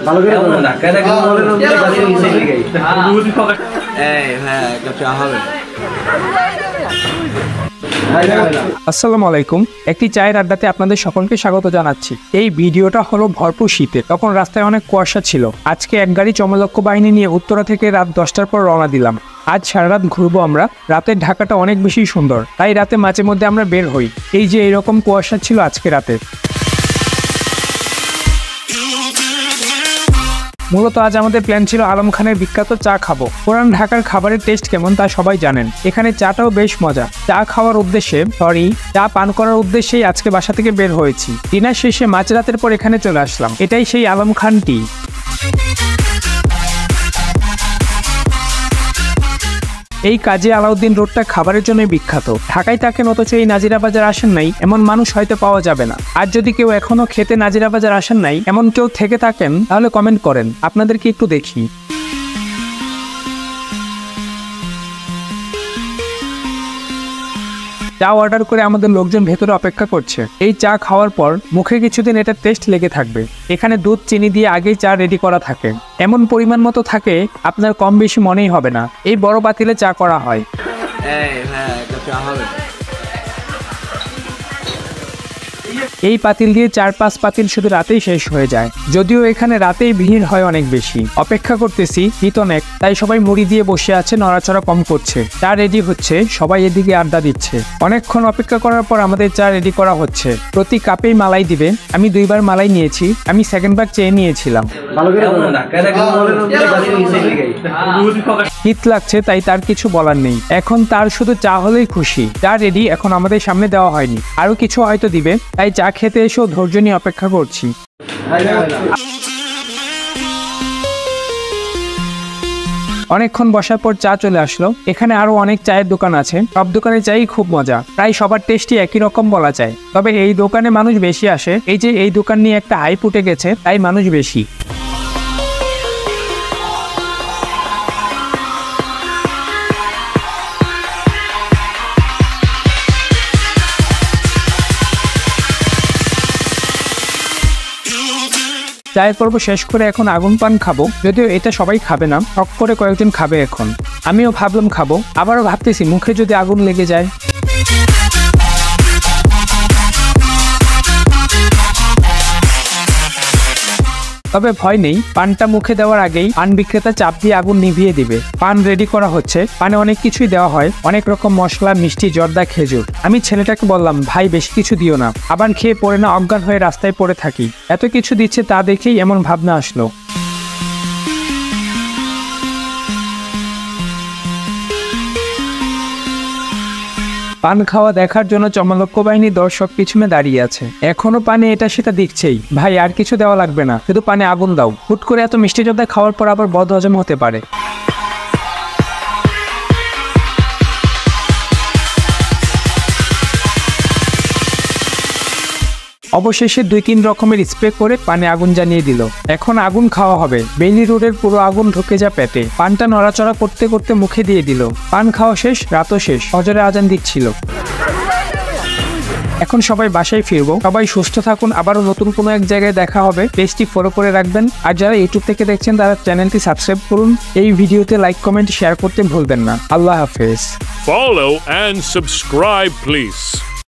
ভালো করে বলো না কেন কেন বলেন না বাড়ি নিচে গই এই হ্যাঁ কথা হবে। আসসালামু আলাইকুম। একটি চায়ের আড্ডাতে আপনাদের সকলকে স্বাগত জানাচ্ছি। এই ভিডিওটা হলো ভরপুর শীতে, তখন রাস্তায় অনেক কুয়াশা ছিল। আজকে এক গাড়ি চমলক্ষ বাহিনী নিয়ে উত্তরা থেকে রাত 10টার পর রওনা দিলাম। আজ সারা রাত ঘুরবো আমরা। রাতের ঢাকাটা অনেক বেশি সুন্দর, তাই রাতে মাঝে মধ্যে আমরা বের হই। এই যে এইরকম কুয়াশা ছিল আজকে রাতে। মূলত আজ আমাদের প্ল্যান ছিল আলম খানের বিখ্যাত চা খাবো। পুরান ঢাকার খাবারের টেস্ট কেমন তা সবাই জানেন। এখানে চাটাও বেশ মজা। চা খাওয়ার উদ্দেশ্যে চা পান করার উদ্দেশ্যেই আজকে বাসা থেকে বের হয়েছি। ডিনার শেষে মাঝরাতের পর এখানে চলে আসলাম। এটাই সেই আলম খান টি। এই কাজী আলাউদ্দিন রোডটা খাবারের জন্য বিখ্যাত। ঢাকায় থাকেন অথচ এই নাজিরা বাজার আসেন নাই এমন মানুষ হয়তো পাওয়া যাবে না। আর যদি কেউ এখনো খেতে নাজিরা বাজার আসেন নাই এমন কেউ থেকে থাকেন তাহলে কমেন্ট করেন, আপনাদেরকে একটু দেখি। চা অর্ডার করে আমাদের লোকজন ভেতরে অপেক্ষা করছে। এই চা খাওয়ার পর মুখে কিছুদিন এটা টেস্ট লেগে থাকবে। এখানে দুধ চিনি দিয়ে আগেই চা রেডি করা থাকে, এমন পরিমাণ মতো থাকে আপনার কম বেশি মনেই হবে না। এই বড় পাতিলে চা করা হয়। এই পাতিল দিয়ে 4-5 পাতিল শুধু রাতেই শেষ হয়ে যায়। যদিও এখানে রাতেই ভিড় হয় অনেক বেশি। অপেক্ষা করতেছি শীত অনেক, তাই সবাই মুড়ি দিয়ে বসে আছে, নড়াচড়া কম করছে। চা রেডি হচ্ছে, সবাই এদিকে আড্ডা দিচ্ছে। অনেকক্ষণ অপেক্ষা করার পর আমাদের চা রেডি করা হচ্ছে। প্রতি কাপেই মালাই দিবে। আমি 2বার মালাই নিয়েছি। আমি সেকেন্ডবার চেয়ে নিয়েছিলাম। শীত লাগছে তাই তার কিছু বলার নেই। এখন তার শুধু চা হলেই খুশি। চা রেডি, এখন আমাদের সামনে দেওয়া হয়নি, আরো কিছু হয়তো দিবে, তাই চা খেতে এসেও ধৈর্য নিয়ে অপেক্ষা করছি। অনেকক্ষণ বসার পর চা চলে আসলো। এখানে আরো অনেক চায়ের দোকান আছে, সব দোকানের চাই খুব মজা। প্রায় সবার টেস্টই একই রকম বলা যায়, তবে এই দোকানে মানুষ বেশি আসে। এই যে এই দোকান নিয়ে একটা হাইপ উঠে গেছে, তাই মানুষ বেশি। চায়ের পর্ব শেষ করে এখন আগুন পান খাবো। যদিও এটা সবাই খাবে না, শখ করে কয়েকজন খাবে এখন। আমিও ভাবলাম খাবো, আবারও ভাবতেছি মুখে যদি আগুন লেগে যায়। তবে ভয় নেই, পানটা মুখে দেওয়ার আগেই পান বিক্রেতা চাপ দিয়ে আগুন নিভিয়ে দিবে। পান রেডি করা হচ্ছে। পানে অনেক কিছুই দেওয়া হয়, অনেক রকম মশলা, মিষ্টি, জর্দা, খেজুর। আমি ছেলেটাকে বললাম, ভাই বেশি কিছু দিও না, আবার খেয়ে পড়ে না অজ্ঞান হয়ে রাস্তায় পড়ে থাকি। এত কিছু দিচ্ছে তা দেখেই এমন ভাবনা আসলো। পান খাওয়া দেখার জন্য চমলক্ষ বাহিনী দর্শক পিছনে দাঁড়িয়ে আছে। এখনো পানে এটা সেটা দিচ্ছেই। ভাই আর কিছু দেওয়া লাগবে না, শুধু পানে আগুন দাও। হুট করে এত মিষ্টি জর্দা খাওয়ার পর আবার বদহজম হতে পারে। অবশেষে 2-3 রকমের স্প্রে করে পানে আগুন জ্বালিয়ে দিল। এখন আগুন খাওয়া হবে। বেইলি রোডের পুরো আগুন ঢুকে যা পেটে। পানটা নড়াচড়া করতে করতে মুখে দিয়ে দিল। পান খাওয়া শেষ, রাতও শেষ। ফজরে আজান দিচ্ছিল। এখন সবাই বাসায় ফিরবো। সবাই সুস্থ থাকুন। আবারও নতুন কোনো এক জায়গায় দেখা হবে। পেজটি ফলো করে রাখবেন। আর যারা ইউটিউব থেকে দেখছেন তারা চ্যানেলটি সাবস্ক্রাইব করুন। এই ভিডিওতে লাইক, কমেন্ট, শেয়ার করতে ভুলবেন না। আল্লাহ হাফেজ। Follow and subscribe, please.